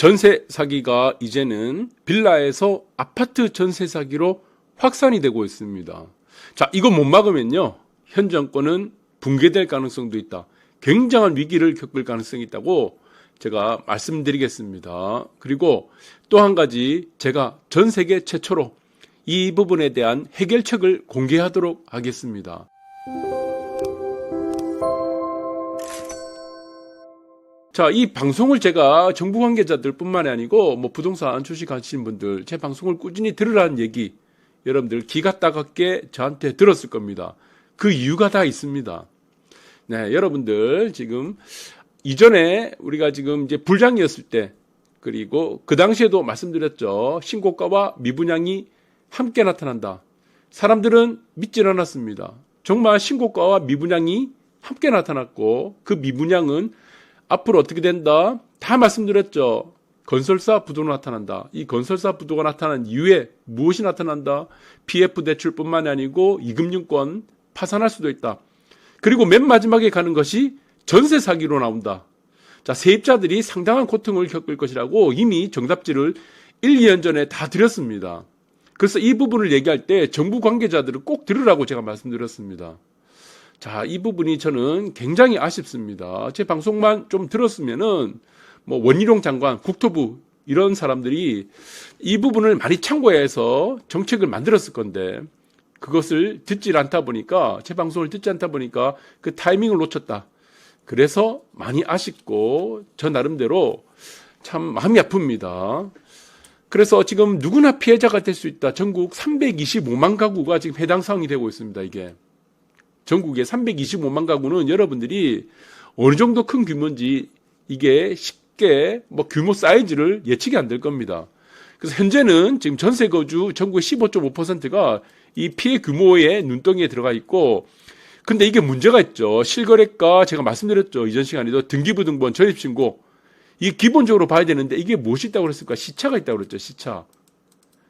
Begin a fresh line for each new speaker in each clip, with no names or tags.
전세 사기가 이제는 빌라에서 아파트 전세 사기로 확산이 되고 있습니다. 자, 이거 못 막으면요, 현 정권은 붕괴될 가능성도 있다. 굉장한 위기를 겪을 가능성이 있다고 제가 말씀드리겠습니다. 그리고 또 한 가지, 제가 전 세계 최초로 이 부분에 대한 해결책을 공개하도록 하겠습니다. 자, 이 방송을 제가 정부 관계자들 뿐만이 아니고 부동산 주식 하시는 분들, 제 방송을 꾸준히 들으라는 얘기 여러분들 기가 따갑게 저한테 들었을 겁니다. 그 이유가 다 있습니다. 네, 여러분들 지금 이전에 우리가 지금 이제 불장이었을 때, 그리고 그 당시에도 말씀드렸죠. 신고가와 미분양이 함께 나타난다. 사람들은 믿질 않았습니다. 정말 신고가와 미분양이 함께 나타났고, 그 미분양은 앞으로 어떻게 된다? 다 말씀드렸죠. 건설사 부도가 나타난다. 이 건설사 부도가 나타난 이후에 무엇이 나타난다? PF 대출뿐만이 아니고 이금융권 파산할 수도 있다. 그리고 맨 마지막에 가는 것이 전세 사기로 나온다. 자, 세입자들이 상당한 고통을 겪을 것이라고 이미 정답지를 1, 2년 전에 다 드렸습니다. 그래서 이 부분을 얘기할 때 정부 관계자들을 꼭 들으라고 제가 말씀드렸습니다. 자, 이 부분이 저는 굉장히 아쉽습니다. 제 방송만 좀 들었으면은 원희룡 장관, 국토부 이런 사람들이 이 부분을 많이 참고해서 정책을 만들었을 건데, 그것을 듣지 않다 보니까, 제 방송을 듣지 않다 보니까 그 타이밍을 놓쳤다. 그래서 많이 아쉽고 저 나름대로 참 마음이 아픕니다. 그래서 지금 누구나 피해자가 될 수 있다. 전국 325만 가구가 지금 해당 사항이 되고 있습니다. 이게 전국에 325만 가구는 여러분들이 어느 정도 큰 규모인지 이게 쉽게 규모 사이즈를 예측이 안 될 겁니다. 그래서 현재는 지금 전세 거주 전국의 15.5%가 이 피해 규모의 눈덩이에 들어가 있고, 근데 이게 문제가 있죠. 실거래가 제가 말씀드렸죠. 이전 시간에도 등기부등본 전입신고, 이게 기본적으로 봐야 되는데 이게 무엇이 있다고 그랬을까? 시차가 있다고 그랬죠. 시차.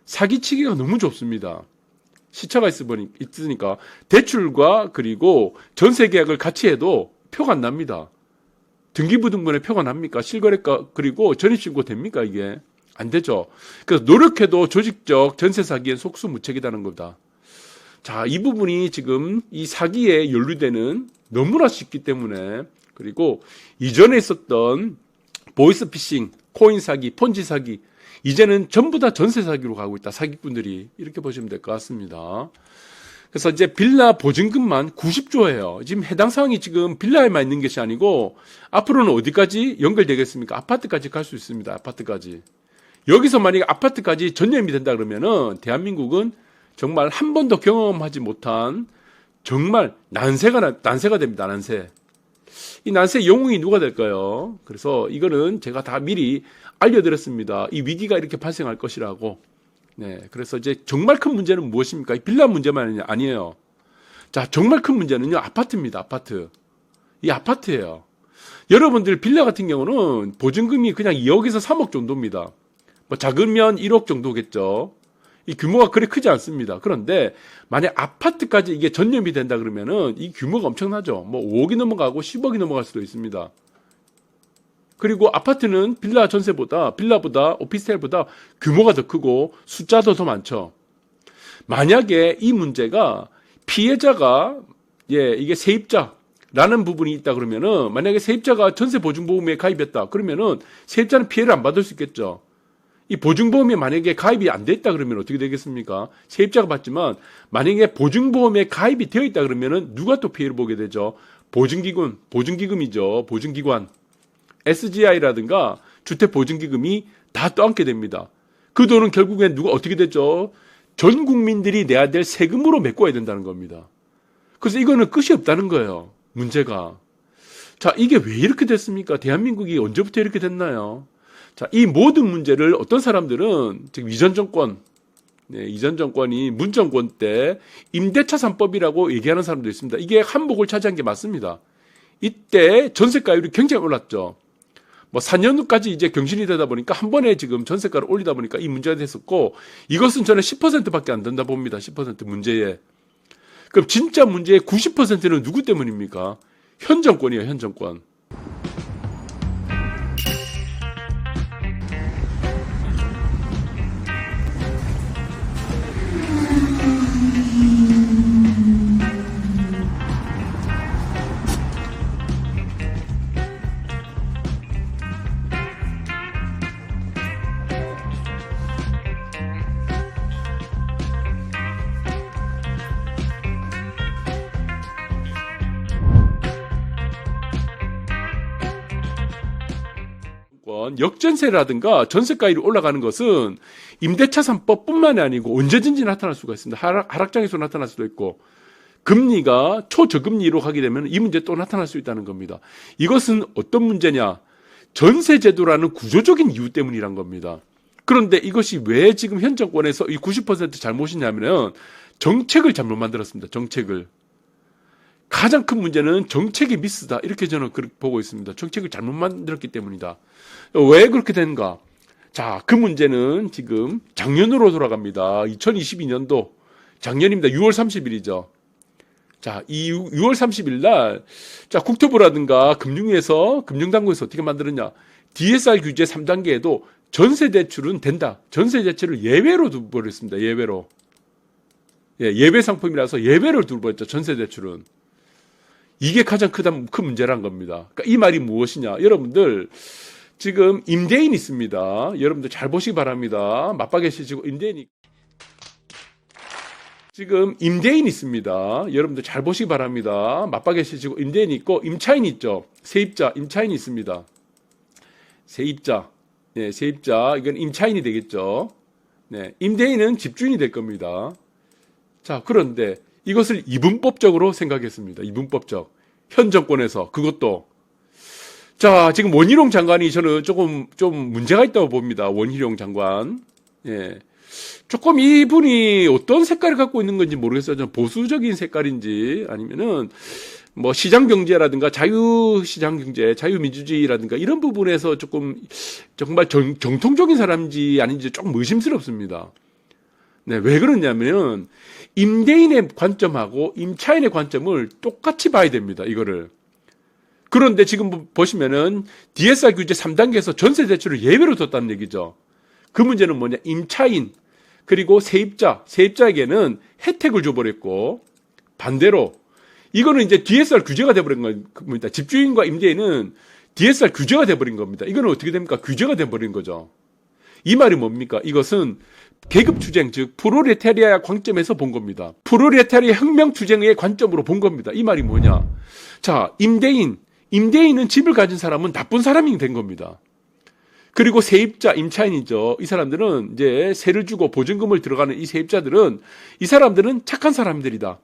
사기치기가 너무 좋습니다. 시차가 있으니까 대출과 그리고 전세 계약을 같이 해도 표가 안 납니다. 등기부등본에 표가 납니까? 실거래가 그리고 전입신고 됩니까? 이게 안 되죠. 그래서 노력해도 조직적 전세 사기엔 속수무책이라는 겁니다. 자, 이 부분이 지금 이 사기에 연루되는 너무나 쉽기 때문에, 그리고 이전에 있었던 보이스피싱, 코인 사기, 폰지 사기, 이제는 전부 다 전세 사기로 가고 있다. 사기꾼들이. 이렇게 보시면 될 것 같습니다. 그래서 이제 빌라 보증금만 90조예요. 지금 해당 사항이 지금 빌라에만 있는 것이 아니고 앞으로는 어디까지 연결되겠습니까? 아파트까지 갈 수 있습니다. 아파트까지. 여기서 만약에 아파트까지 전염이 된다 그러면은 대한민국은 정말 한 번도 경험하지 못한 정말 난세가 됩니다. 난세. 이 난세의 영웅이 누가 될까요? 그래서 이거는 제가 다 미리 알려드렸습니다. 이 위기가 이렇게 발생할 것이라고. 네, 그래서 이제 정말 큰 문제는 무엇입니까? 이 빌라 문제만 아니에요. 자, 정말 큰 문제는요, 아파트입니다. 아파트. 이 아파트예요. 여러분들 빌라 같은 경우는 보증금이 그냥 2억에서 3억 정도입니다. 작으면 1억 정도겠죠. 이 규모가 그리 크지 않습니다. 그런데 만약 아파트까지 이게 전염이 된다 그러면은 이 규모가 엄청나죠. 5억이 넘어가고 10억이 넘어갈 수도 있습니다. 그리고 아파트는 빌라보다 오피스텔보다 규모가 더 크고 숫자도 더 많죠. 만약에 이 문제가 피해자가 이게 세입자라는 부분이 있다 그러면은, 만약에 세입자가 전세보증보험에 가입했다 그러면은 세입자는 피해를 안 받을 수 있겠죠. 이 보증보험에 만약에 가입이 안 돼 있다 그러면 어떻게 되겠습니까? 세입자가 받지만 만약에 보증보험에 가입이 되어 있다 그러면은 누가 또 피해를 보게 되죠? 보증기금이죠. 보증기관. SGI라든가 주택보증기금이 다 떠안게 됩니다. 그 돈은 결국엔 누가 어떻게 되죠? 전 국민들이 내야 될 세금으로 메꿔야 된다는 겁니다. 그래서 이거는 끝이 없다는 거예요. 문제가. 자, 이게 왜 이렇게 됐습니까? 대한민국이 언제부터 이렇게 됐나요? 자, 이 모든 문제를 어떤 사람들은 지금 이전 정권이 문정권 때 임대차 3법이라고 얘기하는 사람도 있습니다. 이게 한복을 차지한 게 맞습니다. 이때 전세가율이 굉장히 올랐죠. 4년 후까지 이제 경신이 되다 보니까 한 번에 지금 전세가를 올리다 보니까 이 문제가 됐었고, 이것은 저는 10%밖에 안 된다 봅니다. 10% 문제에. 그럼 진짜 문제의 90%는 누구 때문입니까? 현 정권이에요, 현 정권. 보시면 역전세라든가 전세가율이 올라가는 것은 임대차 3법뿐만이 아니고 언제든지 나타날 수가 있습니다. 하락장에서 나타날 수도 있고 금리가 초저금리로 가게 되면 이 문제 또 나타날 수 있다는 겁니다. 이것은 어떤 문제냐? 전세제도라는 구조적인 이유 때문이란 겁니다. 그런데 이것이 왜 지금 현 정권에서 이 90% 잘못이냐면 정책을 잘못 만들었습니다. 정책을. 가장 큰 문제는 정책의 미스다. 이렇게 저는 그렇게 보고 있습니다. 정책을 잘못 만들었기 때문이다. 왜 그렇게 되는가? 자, 그 문제는 지금 작년으로 돌아갑니다. 2022년도 작년입니다. 6월 30일이죠. 자, 이 6월 30일 날, 자, 국토부라든가 금융당국에서 어떻게 만들었냐. DSR 규제 3단계에도 전세 대출은 된다. 전세 대출을 예외로 두버렸습니다. 예외로. 예, 예외 상품이라서 예외를 두버렸죠. 전세 대출은. 이게 가장 큰 문제란 겁니다. 그러니까 이 말이 무엇이냐. 여러분들, 지금 임대인 있습니다. 여러분들 잘 보시기 바랍니다. 맞박에 시시고 임대인이. 지금 임대인 있습니다. 여러분들 잘 보시기 바랍니다. 맞박에 시시고 임대인이 있고 임차인 있죠. 세입자, 임차인이 있습니다. 세입자. 네, 세입자. 이건 임차인이 되겠죠. 네, 임대인은 집주인이 될 겁니다. 자, 그런데 이것을 이분법적으로 생각했습니다. 이분법적. 현 정권에서 그것도. 자, 지금 원희룡 장관이 저는 조금 좀 문제가 있다고 봅니다. 원희룡 장관. 예. 조금 이분이 어떤 색깔을 갖고 있는 건지 모르겠어요. 좀 보수적인 색깔인지 아니면은 뭐 시장 경제라든가 자유시장 경제, 자유민주주의라든가 이런 부분에서 조금 정말 정통적인 사람인지 아닌지 조금 의심스럽습니다. 네, 왜 그러냐면 임대인의 관점하고 임차인의 관점을 똑같이 봐야 됩니다. 이거를. 그런데 지금 보시면은 DSR 규제 3단계에서 전세 대출을 예외로 뒀다는 얘기죠. 그 문제는 뭐냐? 임차인 그리고 세입자에게는 혜택을 줘버렸고 반대로 이거는 이제 DSR 규제가 돼버린 겁니다. 집주인과 임대인은 DSR 규제가 돼버린 겁니다. 이거는 어떻게 됩니까? 규제가 돼버린 거죠. 이 말이 뭡니까? 이것은 계급투쟁, 즉 프롤레타리아 관점에서 본 겁니다. 프롤레타리아 혁명투쟁의 관점으로 본 겁니다. 이 말이 뭐냐? 자, 임대인은 집을 가진 사람은 나쁜 사람이 된 겁니다. 그리고 세입자, 임차인이죠. 이 사람들은 이제 세를 주고 보증금을 들어가는 이 세입자들은 이 사람들은 착한 사람들이다.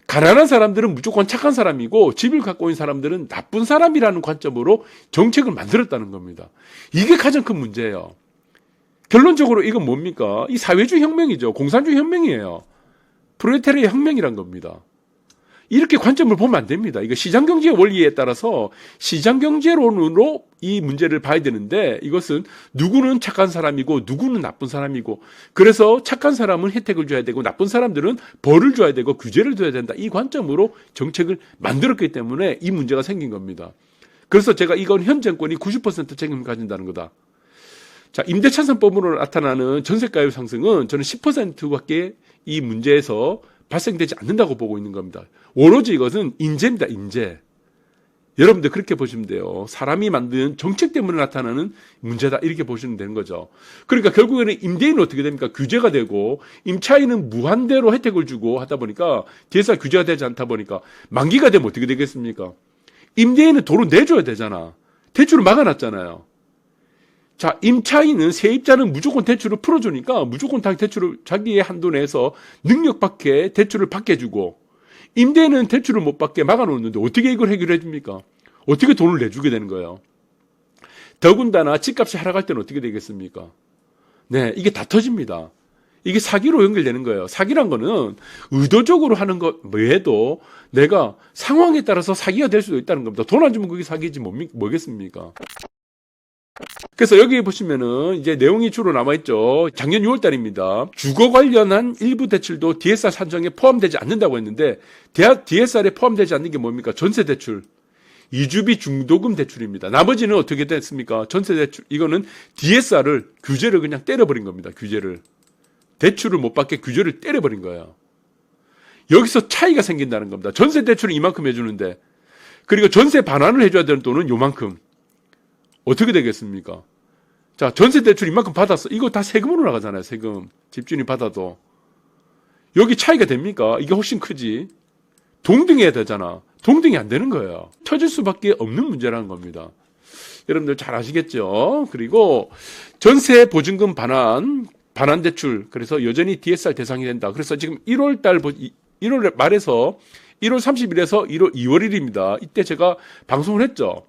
가난한 사람들은 무조건 착한 사람이고 집을 갖고 있는 사람들은 나쁜 사람이라는 관점으로 정책을 만들었다는 겁니다. 이게 가장 큰 문제예요. 결론적으로 이건 뭡니까? 이 사회주의 혁명이죠. 공산주의 혁명이에요. 프롤레타리아 혁명이란 겁니다. 이렇게 관점을 보면 안 됩니다. 이거 시장경제 원리에 따라서 시장경제론으로 이 문제를 봐야 되는데 이것은 누구는 착한 사람이고 누구는 나쁜 사람이고 그래서 착한 사람은 혜택을 줘야 되고 나쁜 사람들은 벌을 줘야 되고 규제를 줘야 된다. 이 관점으로 정책을 만들었기 때문에 이 문제가 생긴 겁니다. 그래서 제가 이건 현 정권이 90% 책임을 가진다는 거다. 자, 임대차 3법으로 나타나는 전세가율 상승은 저는 10%밖에 이 문제에서 발생되지 않는다고 보고 있는 겁니다. 오로지 이것은 인재입니다. 인재. 여러분들 그렇게 보시면 돼요. 사람이 만든 정책 때문에 나타나는 문제다. 이렇게 보시면 되는 거죠. 그러니까 결국에는 임대인은 어떻게 됩니까? 규제가 되고 임차인은 무한대로 혜택을 주고 하다 보니까 DSR 규제가 되지 않다 보니까 만기가 되면 어떻게 되겠습니까? 임대인은 돈을 내줘야 되잖아. 대출을 막아놨잖아요. 자, 임차인은 세입자는 무조건 대출을 풀어주니까 무조건 다 대출을 자기의 한도 내에서 능력 밖에 대출을 받게 해주고 임대인은 대출을 못 받게 막아놓는데 어떻게 이걸 해결해 줍니까? 어떻게 돈을 내주게 되는 거예요? 더군다나 집값이 하락할 때는 어떻게 되겠습니까? 네, 이게 다 터집니다. 이게 사기로 연결되는 거예요. 사기란 거는 의도적으로 하는 것 외에도 내가 상황에 따라서 사기가 될 수도 있다는 겁니다. 돈 안 주면 그게 사기지 뭐겠습니까? 그래서 여기 보시면은 이제 내용이 주로 남아있죠. 작년 6월 달입니다. 주거 관련한 일부 대출도 DSR 산정에 포함되지 않는다고 했는데 DSR에 포함되지 않는 게 뭡니까? 전세 대출. 이주비 중도금 대출입니다. 나머지는 어떻게 됐습니까? 전세 대출. 이거는 DSR을 규제를 그냥 때려버린 겁니다. 규제를. 대출을 못 받게 규제를 때려버린 거예요. 여기서 차이가 생긴다는 겁니다. 전세 대출은 이만큼 해주는데 그리고 전세 반환을 해줘야 되는 돈은 요만큼. 어떻게 되겠습니까? 자, 전세 대출 이만큼 받았어. 이거 다 세금으로 나가잖아요. 세금. 집주인이 받아도. 여기 차이가 됩니까? 이게 훨씬 크지. 동등해야 되잖아. 동등이 안 되는 거예요. 터질 수밖에 없는 문제라는 겁니다. 여러분들 잘 아시겠죠? 그리고 전세 보증금 반환 대출. 그래서 여전히 DSR 대상이 된다. 그래서 지금 1월 말에서 1월 30일에서 2월 1일입니다. 이때 제가 방송을 했죠.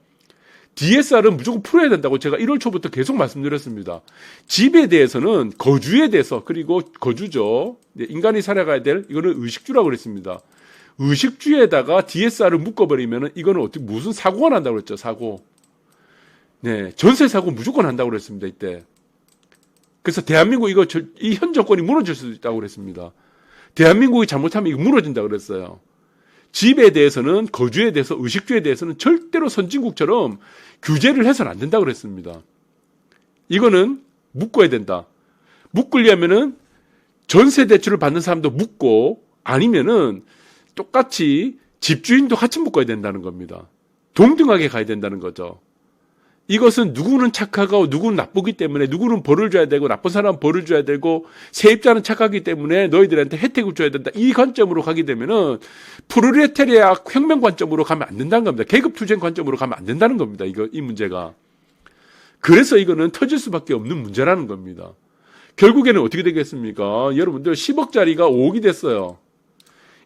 DSR은 무조건 풀어야 된다고 제가 1월 초부터 계속 말씀드렸습니다. 집에 대해서는 거주에 대해서, 그리고 거주죠. 인간이 살아가야 될, 이거는 의식주라고 그랬습니다. 의식주에다가 DSR을 묶어버리면은 이거는 어떻게, 무슨 사고가 난다고 그랬죠, 사고. 네. 전세 사고 무조건 한다고 그랬습니다, 이때. 그래서 대한민국 이 현 정권이 무너질 수도 있다고 그랬습니다. 대한민국이 잘못하면 이거 무너진다고 그랬어요. 집에 대해서는, 거주에 대해서, 의식주에 대해서는 절대로 선진국처럼 규제를 해서는 안 된다고 그랬습니다. 이거는 묶어야 된다. 묶으려면은 전세 대출을 받는 사람도 묶고, 아니면은 똑같이 집주인도 같이 묶어야 된다는 겁니다. 동등하게 가야 된다는 거죠. 이것은 누구는 착하고 누구는 나쁘기 때문에, 누구는 벌을 줘야 되고 나쁜 사람은 벌을 줘야 되고 세입자는 착하기 때문에 너희들한테 혜택을 줘야 된다. 이 관점으로 가게 되면은 프롤레타리아 혁명 관점으로 가면 안 된다는 겁니다. 계급 투쟁 관점으로 가면 안 된다는 겁니다. 이 문제가. 그래서 이거는 터질 수밖에 없는 문제라는 겁니다. 결국에는 어떻게 되겠습니까? 여러분들 10억짜리가 5억이 됐어요.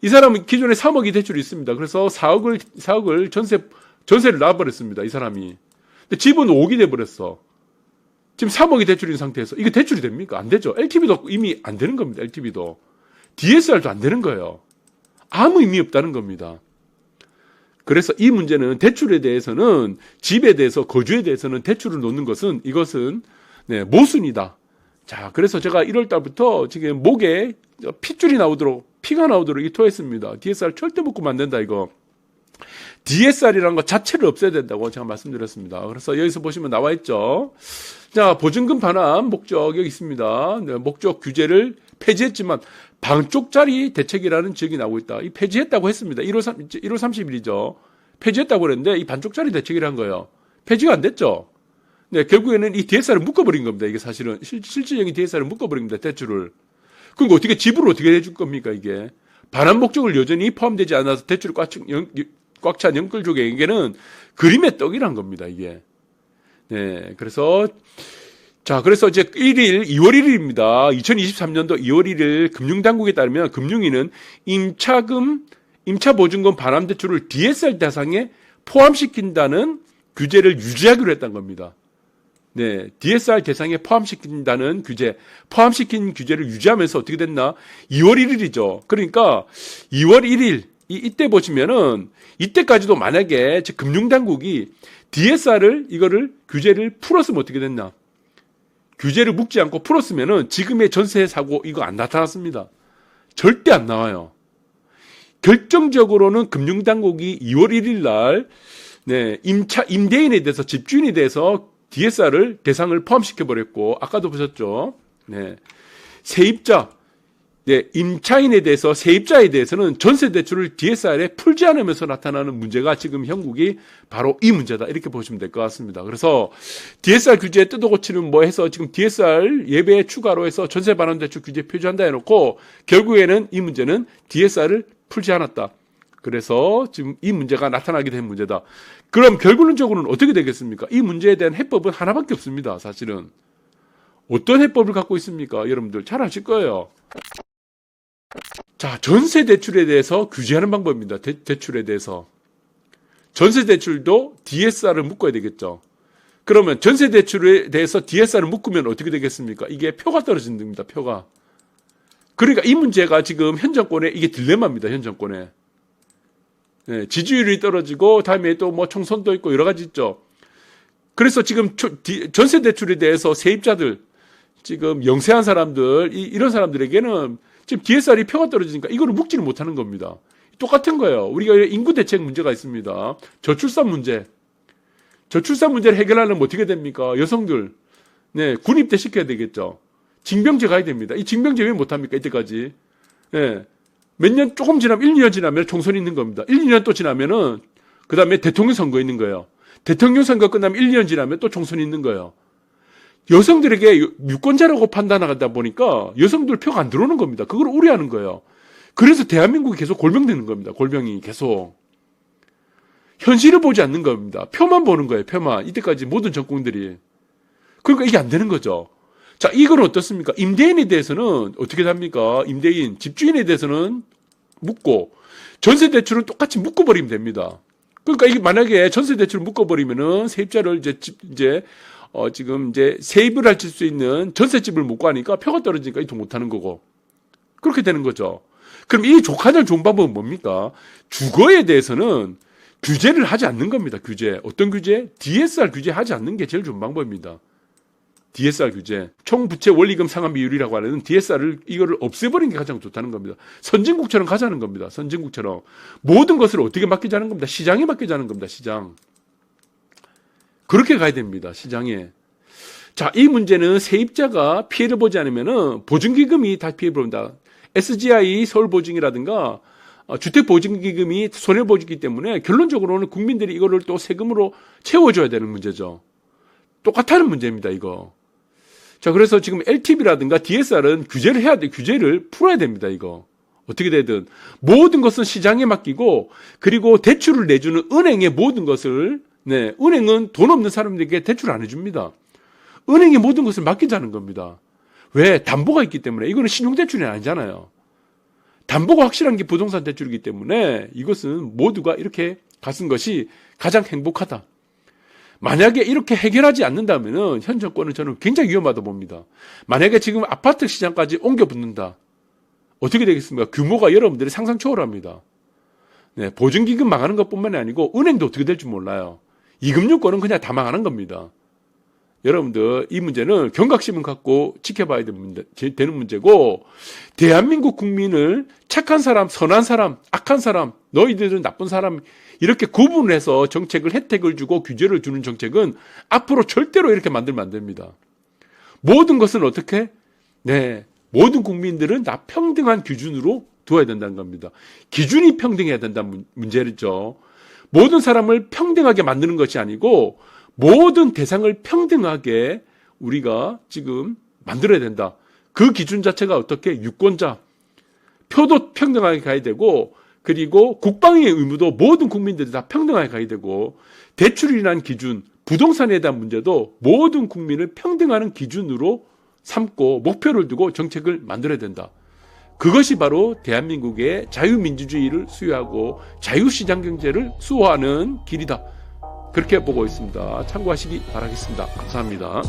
이 사람은 기존에 3억이 대출이 있습니다. 그래서 4억을 전세를 놔버렸습니다. 이 사람이. 집은 5억이 돼버렸어. 지금 3억이 대출인 상태에서 이게 대출이 됩니까? 안 되죠. LTV도 이미 안 되는 겁니다. LTV도. DSR도 안 되는 거예요. 아무 의미 없다는 겁니다. 그래서 이 문제는 대출에 대해서는, 집에 대해서, 거주에 대해서는 대출을 놓는 것은, 이것은 모순이다. 자, 그래서 제가 1월 달부터 지금 목에 피가 나오도록 토했습니다. DSR 절대 묶으면 안 된다, 이거. DSR이라는 것 자체를 없애야 된다고 제가 말씀드렸습니다. 그래서 여기서 보시면 나와 있죠. 자, 보증금 반환 목적 여기 있습니다. 네, 목적 규제를 폐지했지만 반쪽짜리 대책이라는 지역이 나오고 있다. 이 폐지했다고 했습니다. 1월 30일이죠. 폐지했다고 그랬는데 이 반쪽짜리 대책이란 거예요. 폐지가 안 됐죠. 네, 결국에는 이 DSR을 묶어버린 겁니다. 이게 사실은 실질적인 DSR을 묶어버린 겁니다. 대출을. 그럼 어떻게 집으로 어떻게 해줄 겁니까 이게? 반환 목적을 여전히 포함되지 않아서 대출을 꽉 찬 영끌족에게는 그림의 떡이란 겁니다, 이게. 네, 그래서 이제 2월 1일입니다. 2023년도 2월 1일 금융당국에 따르면 금융위는 임차 보증금 반환 대출을 DSR 대상에 포함시킨다는 규제를 유지하기로 했다는 겁니다. 네, DSR 대상에 포함시킨다는 포함시킨 규제를 유지하면서 어떻게 됐나? 2월 1일이죠. 그러니까 2월 1일, 이때 보시면은, 이때까지도 만약에 금융당국이 DSR을, 규제를 풀었으면 어떻게 됐나? 규제를 묶지 않고 풀었으면은 지금의 전세 사고 이거 안 나타났습니다. 절대 안 나와요. 결정적으로는 금융당국이 2월 1일 날, 임대인에 대해서, 집주인에 대해서 DSR을 대상을 포함시켜버렸고, 아까도 보셨죠? 네. 세입자, 임차인에 대해서, 세입자에 대해서는 전세대출을 DSR에 풀지 않으면서 나타나는 문제가 지금 형국이 바로 이 문제다. 이렇게 보시면 될 것 같습니다. 그래서 DSR 규제에 뜯어고치는 해서 지금 DSR 예배 추가로 해서 전세 반환 대출 규제 표시한다 해놓고 결국에는 이 문제는 DSR을 풀지 않았다. 그래서 지금 이 문제가 나타나게 된 문제다. 그럼 결론적으로는 어떻게 되겠습니까? 이 문제에 대한 해법은 하나밖에 없습니다. 사실은. 어떤 해법을 갖고 있습니까? 여러분들 잘 아실 거예요. 자, 전세 대출에 대해서 규제하는 방법입니다. 대출에 대해서. 전세 대출도 DSR을 묶어야 되겠죠. 그러면 전세 대출에 대해서 DSR을 묶으면 어떻게 되겠습니까? 이게 표가 떨어지는 겁니다. 표가. 그러니까 이 문제가 지금 현 정권에 이게 딜레마입니다. 현 정권에. 네, 지지율이 떨어지고 다음에 또 총선도 있고 여러 가지 있죠. 그래서 지금 전세 대출에 대해서 세입자들, 지금 영세한 사람들, 이런 사람들에게는 지금 DSR이 표가 떨어지니까 이거를 묶지를 못하는 겁니다. 똑같은 거예요. 우리가 인구 대책 문제가 있습니다. 저출산 문제. 저출산 문제를 해결하려면 어떻게 됩니까? 여성들, 군입대 시켜야 되겠죠. 징병제 가야 됩니다. 이 징병제 왜 못합니까? 이때까지. 몇 년 조금 지나면 1, 2년 지나면 총선이 있는 겁니다. 1, 2년 또 지나면은 그 다음에 대통령 선거 있는 거예요. 대통령 선거 끝나면 1, 2년 지나면 또 총선이 있는 거예요. 여성들에게 유권자라고 판단하다 보니까 여성들 표가 안 들어오는 겁니다. 그걸 우려하는 거예요. 그래서 대한민국이 계속 골병되는 겁니다. 골병이 계속. 현실을 보지 않는 겁니다. 표만 보는 거예요. 표만. 이때까지 모든 정권들이. 그러니까 이게 안 되는 거죠. 자, 이건 어떻습니까? 임대인에 대해서는 어떻게 합니까? 임대인, 집주인에 대해서는 묶고 전세대출은 똑같이 묶어버리면 됩니다. 그러니까 이게 만약에 전세대출을 묶어버리면은 세입자를 지금 세입을 할 수 있는 전셋집을 못 구하니까 표가 떨어지니까 이동 못 하는 거고. 그렇게 되는 거죠. 그럼 이 가장 좋은 방법은 뭡니까? 주거에 대해서는 규제를 하지 않는 겁니다. 규제. 어떤 규제? DSR 규제 하지 않는 게 제일 좋은 방법입니다. DSR 규제. 총부채 원리금 상환 비율이라고 하는 DSR을 이거를 없애버리는 게 가장 좋다는 겁니다. 선진국처럼 가자는 겁니다. 선진국처럼. 모든 것을 어떻게 맡기자는 겁니다. 시장에 맡기자는 겁니다. 시장. 그렇게 가야 됩니다. 시장에. 자, 이 문제는 세입자가 피해를 보지 않으면은 보증기금이 다 피해를 본다. SGI 서울보증이라든가 주택보증기금이 손해를 보기 때문에 결론적으로는 국민들이 이거를 또 세금으로 채워줘야 되는 문제죠. 똑같다는 문제입니다, 이거. 자, 그래서 지금 LTV라든가 DSR은 규제를 해야 돼. 규제를 풀어야 됩니다, 이거. 어떻게 되든. 모든 것은 시장에 맡기고, 그리고 대출을 내주는 은행의 모든 것을, 은행은 돈 없는 사람들에게 대출 안 해줍니다. 은행의 모든 것을 맡기자는 겁니다. 왜? 담보가 있기 때문에. 이거는 신용대출이 아니잖아요. 담보가 확실한 게 부동산 대출이기 때문에 이것은 모두가 이렇게 가는 것이 가장 행복하다. 만약에 이렇게 해결하지 않는다면 현 정권은 저는 굉장히 위험하다 봅니다. 만약에 지금 아파트 시장까지 옮겨 붙는다. 어떻게 되겠습니까? 규모가 여러분들이 상상 초월합니다. 보증기금 망하는 것뿐만이 아니고 은행도 어떻게 될지 몰라요. 이금융권은 그냥 다 망하는 겁니다. 여러분들 이 문제는 경각심을 갖고 지켜봐야 되는 문제고, 대한민국 국민을 착한 사람, 선한 사람, 악한 사람, 너희들은 나쁜 사람 이렇게 구분을 해서 정책을 혜택을 주고 규제를 주는 정책은 앞으로 절대로 이렇게 만들면 안 됩니다. 모든 것은 어떻게? 모든 국민들은 다 평등한 기준으로 두어야 된다는 겁니다. 기준이 평등해야 된다는 문제죠. 모든 사람을 평등하게 만드는 것이 아니고 모든 대상을 평등하게 우리가 지금 만들어야 된다. 그 기준 자체가 어떻게? 유권자, 표도 평등하게 가야 되고, 그리고 국방의 의무도 모든 국민들이 다 평등하게 가야 되고, 대출이라는 기준, 부동산에 대한 문제도 모든 국민을 평등하는 기준으로 삼고 목표를 두고 정책을 만들어야 된다. 그것이 바로 대한민국의 자유민주주의를 수호하고 자유시장 경제를 수호하는 길이다. 그렇게 보고 있습니다. 참고하시기 바라겠습니다. 감사합니다.